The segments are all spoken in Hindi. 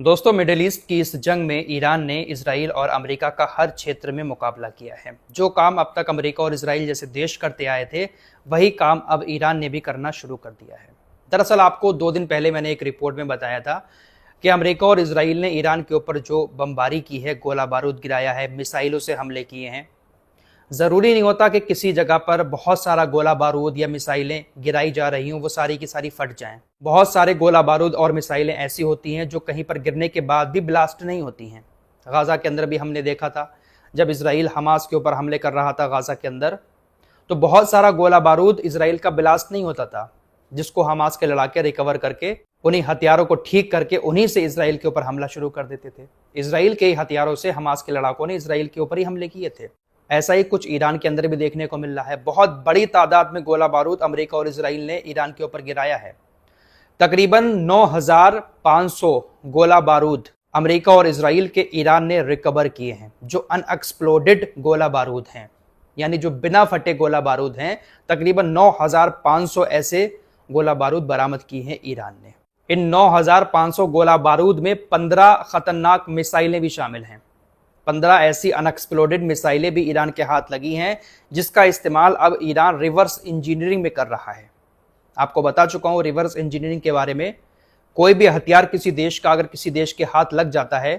दोस्तों, मिडिल ईस्ट की इस जंग में ईरान ने इसराइल और अमेरिका का हर क्षेत्र में मुकाबला किया है। जो काम अब तक अमेरिका और इसराइल जैसे देश करते आए थे, वही काम अब ईरान ने भी करना शुरू कर दिया है। दरअसल आपको 2 दिन पहले मैंने एक रिपोर्ट में बताया था कि अमेरिका और इसराइल ने ईरान के ऊपर जो बमबारी की है, गोला बारूद गिराया है, मिसाइलों से हमले किए हैं। ज़रूरी नहीं होता कि किसी जगह पर बहुत सारा गोला बारूद या मिसाइलें गिराई जा रही हों, वो सारी की सारी फट जाएं। बहुत सारे गोला बारूद और मिसाइलें ऐसी होती हैं जो कहीं पर गिरने के बाद भी ब्लास्ट नहीं होती हैं। गाज़ा के अंदर भी हमने देखा था, जब इसराइल हमास के ऊपर हमले कर रहा था गाज़ा के अंदर, तो बहुत सारा गोला बारूद इसराइल का ब्लास्ट नहीं होता था, जिसको हमास के लड़ाके रिकवर करके उन्हीं हथियारों को ठीक करके उन्हीं से इसराइल के ऊपर हमला शुरू कर देते थे। इसराइल के हथियारों से हमास के लड़ाकों ने इसराइल के ऊपर ही हमले किए थे। ऐसा ही कुछ ईरान के अंदर भी देखने को मिल रहा है। बहुत बड़ी तादाद में गोला बारूद अमेरिका और इसराइल ने ईरान के ऊपर गिराया है। तकरीबन 9,500 गोला बारूद अमेरिका और इसराइल के ईरान ने रिकवर किए हैं, जो अनएक्सप्लोडेड गोला बारूद हैं, यानी जो बिना फटे गोला बारूद हैं। तकरीबन 9,500 ऐसे गोला बारूद बरामद किए हैं ईरान ने। इन 9,500 गोला बारूद में 15 खतरनाक मिसाइलें भी शामिल हैं। 15 ऐसी अनएक्सप्लोडेड मिसाइलें भी ईरान के हाथ लगी हैं, जिसका इस्तेमाल अब ईरान रिवर्स इंजीनियरिंग में कर रहा है। आपको बता चुका हूं रिवर्स इंजीनियरिंग के बारे में। कोई भी हथियार किसी देश का अगर किसी देश के हाथ लग जाता है,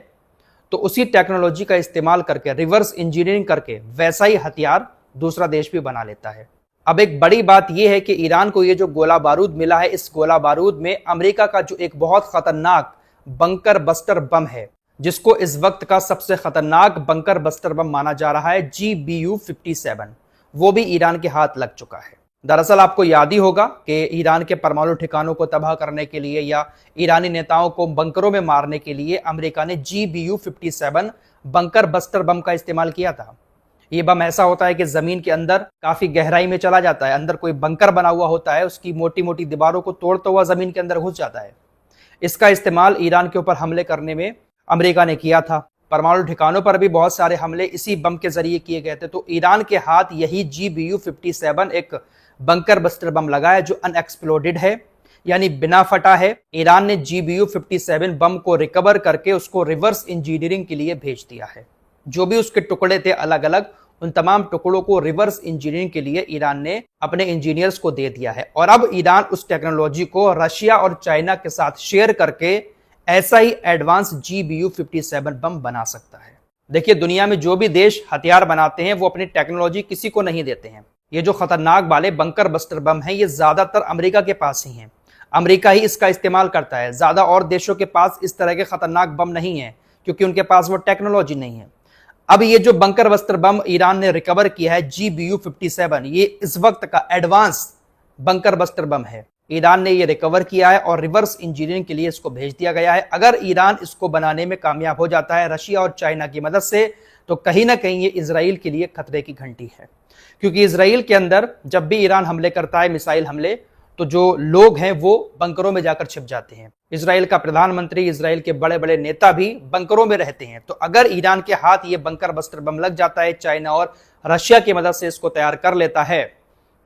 तो उसी टेक्नोलॉजी का इस्तेमाल करके, रिवर्स इंजीनियरिंग करके, वैसा ही हथियार दूसरा देश भी बना लेता है। अब एक बड़ी बात यह है कि ईरान को ये जो गोला बारूद मिला है, इस गोला बारूद में अमेरिका का जो एक बहुत खतरनाक बंकर बस्टर बम है, जिसको इस वक्त का सबसे खतरनाक बंकर बस्टर बम माना जा रहा है, GBU-57, वो भी ईरान के हाथ लग चुका है। दरअसल आपको याद ही होगा कि ईरान के परमाणु ठिकानों को तबाह करने के लिए या ईरानी नेताओं को बंकरों में मारने के लिए अमेरिका ने GBU-57 बंकर बस्टर बम का इस्तेमाल किया था। ये बम ऐसा होता है कि जमीन के अंदर काफी गहराई में चला जाता है, अंदर कोई बंकर बना हुआ होता है, उसकी मोटी मोटी दीवारों को तोड़ता हुआ जमीन के अंदर घुस जाता है। इसका इस्तेमाल ईरान के ऊपर हमले करने में अमेरिका ने किया था। परमाणु ठिकानों पर भी बहुत सारे हमले इसी बम के जरिए किए गए थे। तो ईरान के हाथ यही GBU-57 एक बंकर बस्टर बम लगा है, जो अनएक्सप्लोडेड है, यानी बिना फटा है। ईरान ने GBU-57 बम को रिकवर करके उसको रिवर्स इंजीनियरिंग के लिए भेज दिया है। जो भी उसके टुकड़े थे अलग अलग, उन तमाम टुकड़ों को रिवर्स इंजीनियरिंग के लिए ईरान ने अपने इंजीनियर्स को दे दिया है। और अब ईरान उस टेक्नोलॉजी को रशिया और चाइना के साथ शेयर करके ऐसा ही एडवांस GBU-57 बम बना सकता है। देखिए, दुनिया में जो भी देश हथियार बनाते हैं, वो अपनी टेक्नोलॉजी किसी को नहीं देते हैं। ये जो खतरनाक वाले बंकर बस्टर बम हैं, ये ज्यादातर अमेरिका के पास ही हैं। अमेरिका ही इसका इस्तेमाल करता है। ज्यादा और देशों के पास इस तरह के खतरनाक बम नहीं है, क्योंकि उनके पास वो टेक्नोलॉजी नहीं है। अब ये जो बंकर बस्टर बम ईरान ने रिकवर किया है, GBU-57, ये इस वक्त का एडवांस बंकर बस्टर बम है। ईरान ने ये रिकवर किया है और रिवर्स इंजीनियरिंग के लिए इसको भेज दिया गया है। अगर ईरान इसको बनाने में कामयाब हो जाता है रशिया और चाइना की मदद से, तो कहीं ना कहीं ये इजराइल के लिए खतरे की घंटी है। क्योंकि इजराइल के अंदर जब भी ईरान हमले करता है, मिसाइल हमले, तो जो लोग हैं वो बंकरों में जाकर छिप जाते हैं। इजराइल का प्रधानमंत्री, इजराइल के बड़े बड़े नेता भी बंकरों में रहते हैं। तो अगर ईरान के हाथ ये बंकर बस्टर बम लग जाता है, चाइना और रशिया की मदद से इसको तैयार कर लेता है,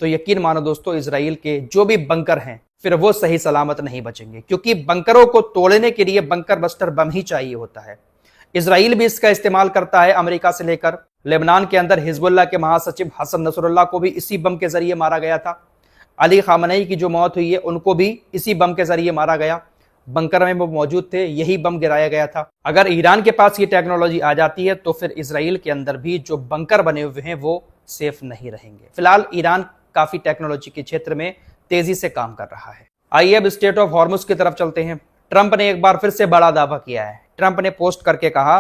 तो यकीन मानो दोस्तों, इजराइल के जो भी बंकर हैं फिर वो सही सलामत नहीं बचेंगे, क्योंकि बंकरों को तोड़ने के लिए बंकर बस्टर बम ही चाहिए होता है। इजराइल भी इसका इस्तेमाल करता है। अमेरिका से लेकर लेबनान के अंदर हिजबुल्लाह के महासचिव हसन नसरुल्लाह को भी इसी बम के जरिए मारा गया था। अली खामनेई की जो मौत हुई है, उनको भी इसी बम के जरिए मारा गया। बंकर में वो मौजूद थे, यही बम गिराया गया था। अगर ईरान के पास ये टेक्नोलॉजी आ जाती है, तो फिर इजराइल के अंदर भी जो बंकर बने हुए हैं वो सेफ नहीं रहेंगे। फिलहाल ईरान काफी टेक्नोलॉजी के क्षेत्र में तेजी से काम कर रहा है। आइए अब स्टेट ऑफ हॉर्मुज की तरफ चलते हैं। ट्रंप ने एक बार फिर से बड़ा दावा किया है। ट्रंप ने पोस्ट करके कहा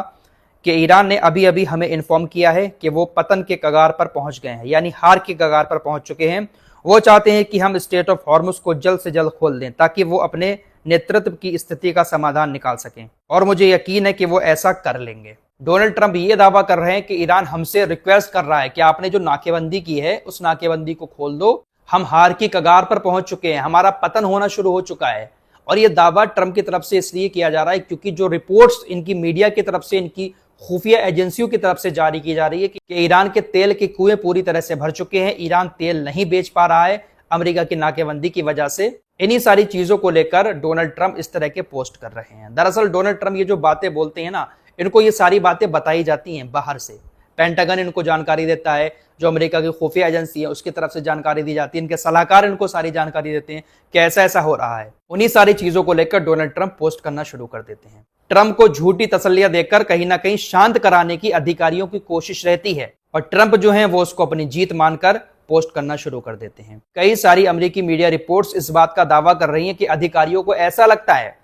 कि ईरान ने अभी अभी हमें इन्फॉर्म किया है कि वो पतन के कगार पर पहुंच गए हैं, यानी हार के कगार पर पहुंच चुके हैं। वो चाहते हैं कि हम स्टेट ऑफ हॉर्मुज को जल्द से जल्द खोल दें, ताकि वो अपने नेतृत्व की स्थिति का समाधान निकाल सकें। और मुझे यकीन है कि वो ऐसा कर लेंगे। डोनाल्ड ट्रंप ये दावा कर रहे हैं कि ईरान हमसे रिक्वेस्ट कर रहा है कि आपने जो नाकेबंदी की है, उस नाकेबंदी को खोल दो। हम हार की कगार पर पहुंच चुके हैं, हमारा पतन होना शुरू हो चुका है। और यह दावा ट्रंप की तरफ से इसलिए किया जा रहा है क्योंकि जो रिपोर्ट्स इनकी मीडिया की तरफ से, इनकी खुफिया एजेंसियों की तरफ से जारी की जा रही है कि ईरान के तेल के कुएं पूरी तरह से भर चुके हैं, ईरान तेल नहीं बेच पा रहा है अमेरिका की नाकेबंदी की वजह से। इन्हीं सारी चीजों को लेकर डोनाल्ड ट्रंप इस तरह के पोस्ट कर रहे हैं। दरअसल डोनाल्ड ट्रंप ये जो बातें बोलते हैं ना, इनको ये सारी बातें बताई जाती हैं बाहर से। पेंटागन इनको जानकारी देता है, जो अमेरिका की खुफिया एजेंसी है उसकी तरफ से जानकारी दी जाती है, इनके सलाहकार इनको सारी जानकारी देते हैं कि ऐसा ऐसा हो रहा है। उन्हीं सारी चीजों को लेकर डोनाल्ड ट्रंप पोस्ट करना शुरू कर देते हैं। ट्रंप को झूठी तसल्लियां देकर कहीं ना कहीं शांत कराने की अधिकारियों की कोशिश रहती है और ट्रंप जो है वो उसको अपनी जीत मानकर पोस्ट करना शुरू कर देते हैं। कई सारी अमेरिकी मीडिया रिपोर्ट्स इस बात का दावा कर रही हैं कि अधिकारियों को ऐसा लगता है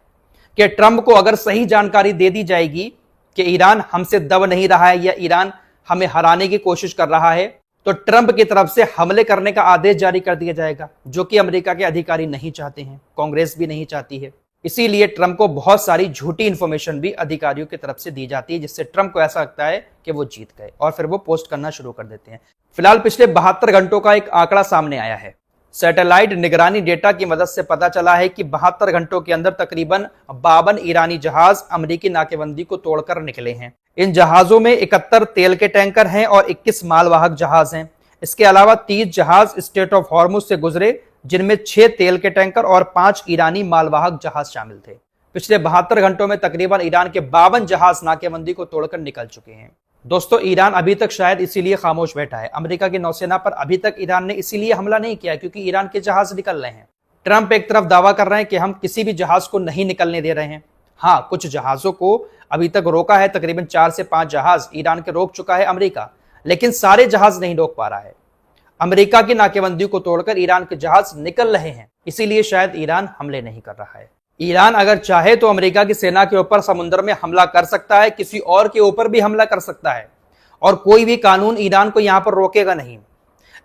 कि ट्रंप को अगर सही जानकारी दे दी जाएगी कि ईरान हमसे दब नहीं रहा है या ईरान हमें हराने की कोशिश कर रहा है, तो ट्रंप की तरफ से हमले करने का आदेश जारी कर दिया जाएगा, जो कि अमेरिका के अधिकारी नहीं चाहते हैं, कांग्रेस भी नहीं चाहती है। इसीलिए ट्रंप को बहुत सारी झूठी इंफॉर्मेशन भी अधिकारियों की तरफ से दी जाती है, जिससे ट्रंप को ऐसा लगता है कि वो जीत गए और फिर वो पोस्ट करना शुरू कर देते हैं। फिलहाल पिछले 72 घंटों का एक आंकड़ा सामने आया है। सैटेलाइट निगरानी डेटा की मदद से पता चला है कि 72 घंटों के अंदर तकरीबन 52 ईरानी जहाज अमेरिकी नाकेबंदी को तोड़कर निकले हैं। इन जहाजों में 71 तेल के टैंकर हैं और 21 मालवाहक जहाज हैं। इसके अलावा 30 जहाज स्ट्रेट ऑफ हॉर्मुज से गुजरे, जिनमें 6 तेल के टैंकर और 5 ईरानी मालवाहक जहाज शामिल थे। पिछले 72 घंटों में तकरीबन ईरान के 52 जहाज नाकेबंदी को तोड़कर निकल चुके हैं। दोस्तों, ईरान अभी तक शायद इसीलिए खामोश बैठा है। अमेरिका की नौसेना पर अभी तक ईरान ने इसीलिए हमला नहीं किया क्योंकि ईरान के जहाज निकल रहे हैं। ट्रंप एक तरफ दावा कर रहे हैं कि हम किसी भी जहाज को नहीं निकलने दे रहे हैं। हाँ, कुछ जहाजों को अभी तक रोका है, तकरीबन 4 से 5 जहाज ईरान के रोक चुका है अमेरिका, लेकिन सारे जहाज नहीं रोक पा रहा है। अमेरिका की नाकेबंदी को तोड़कर ईरान के जहाज निकल रहे हैं, इसीलिए शायद ईरान हमले नहीं कर रहा है। ईरान अगर चाहे तो अमेरिका की सेना के ऊपर समुद्र में हमला कर सकता है, किसी और के ऊपर भी हमला कर सकता है और कोई भी कानून ईरान को यहां पर रोकेगा नहीं।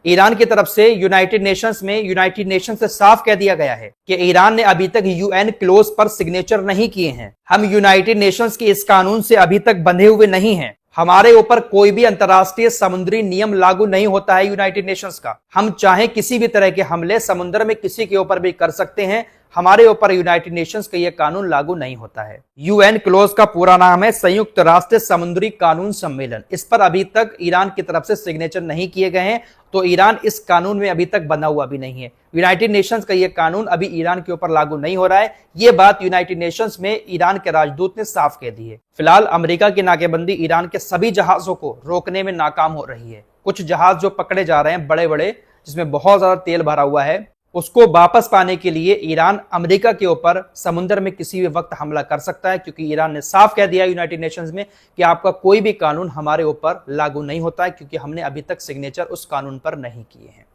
ईरान की तरफ से यूनाइटेड नेशंस से साफ कह दिया गया है कि ईरान ने अभी तक यूएन क्लोज पर सिग्नेचर नहीं किए हैं। हम यूनाइटेड नेशंस के इस कानून से अभी तक बंधे हुए नहीं हैं। हमारे ऊपर कोई भी अंतर्राष्ट्रीय समुद्री नियम लागू नहीं होता है यूनाइटेड नेशंस का। हम चाहे किसी भी तरह के हमले समुद्र में किसी के ऊपर भी कर सकते हैं, हमारे ऊपर यूनाइटेड नेशंस का यह कानून लागू नहीं होता है। यूएन क्लोज का पूरा नाम है संयुक्त राष्ट्र समुद्री कानून सम्मेलन। इस पर अभी तक ईरान की तरफ से सिग्नेचर नहीं किए गए हैं, तो ईरान इस कानून में अभी तक बंधा हुआ भी नहीं है। यूनाइटेड नेशंस का यह कानून अभी ईरान के ऊपर लागू नहीं हो रहा है। यह बात यूनाइटेड नेशंस में ईरान के राजदूत ने साफ कह दी है। फिलहाल अमेरिका की नाकेबंदी ईरान के सभी जहाजों को रोकने में नाकाम हो रही है। कुछ जहाज जो पकड़े जा रहे हैं बड़े बड़े, जिसमें बहुत ज्यादा तेल भरा हुआ है, उसको वापस पाने के लिए ईरान अमेरिका के ऊपर समुद्र में किसी भी वक्त हमला कर सकता है, क्योंकि ईरान ने साफ कह दिया यूनाइटेड नेशंस में कि आपका कोई भी कानून हमारे ऊपर लागू नहीं होता है, क्योंकि हमने अभी तक सिग्नेचर उस कानून पर नहीं किए हैं।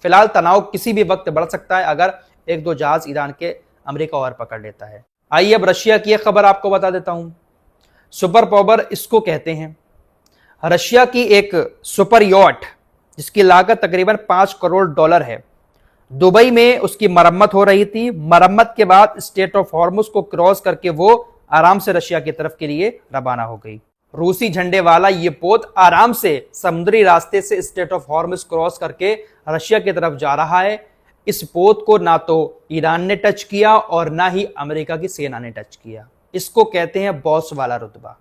फिलहाल तनाव किसी भी वक्त बढ़ सकता है अगर 1-2 जहाज ईरान के अमेरिका और पकड़ लेता है। आइए अब रशिया की एक खबर आपको बता देता हूं। सुपर पावर इसको कहते हैं। रशिया की एक सुपर यॉट जिसकी लागत तकरीबन $5 करोड़ है, दुबई में उसकी मरम्मत हो रही थी। मरम्मत के बाद स्ट्रेट ऑफ हॉर्मुज को क्रॉस करके वो आराम से रशिया की तरफ के लिए रवाना हो गई। रूसी झंडे वाला ये पोत आराम से समुद्री रास्ते से स्ट्रेट ऑफ हॉर्मुज क्रॉस करके रशिया की तरफ जा रहा है। इस पोत को ना तो ईरान ने टच किया और ना ही अमेरिका की सेना ने टच किया। इसको कहते हैं बॉस वाला रुतबा।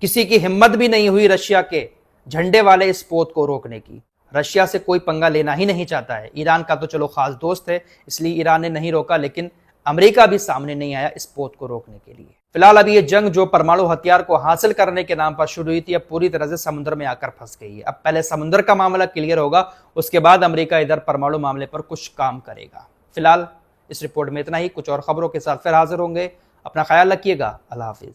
किसी की हिम्मत भी नहीं हुई रशिया के झंडे वाले इस पोत को रोकने की। रशिया से कोई पंगा लेना ही नहीं चाहता है। ईरान का तो चलो खास दोस्त है, इसलिए ईरान ने नहीं रोका, लेकिन अमेरिका भी सामने नहीं आया इस पोत को रोकने के लिए। फिलहाल अभी ये जंग जो परमाणु हथियार को हासिल करने के नाम पर शुरू हुई थी, अब पूरी तरह से समुद्र में आकर फंस गई है। अब पहले समुद्र का मामला क्लियर होगा, उसके बाद अमेरिका इधर परमाणु मामले पर कुछ काम करेगा। फिलहाल इस रिपोर्ट में इतना ही। कुछ और खबरों के साथ फिर हाजिर होंगे। अपना ख्याल रखिएगा। अल्लाह हाफिज।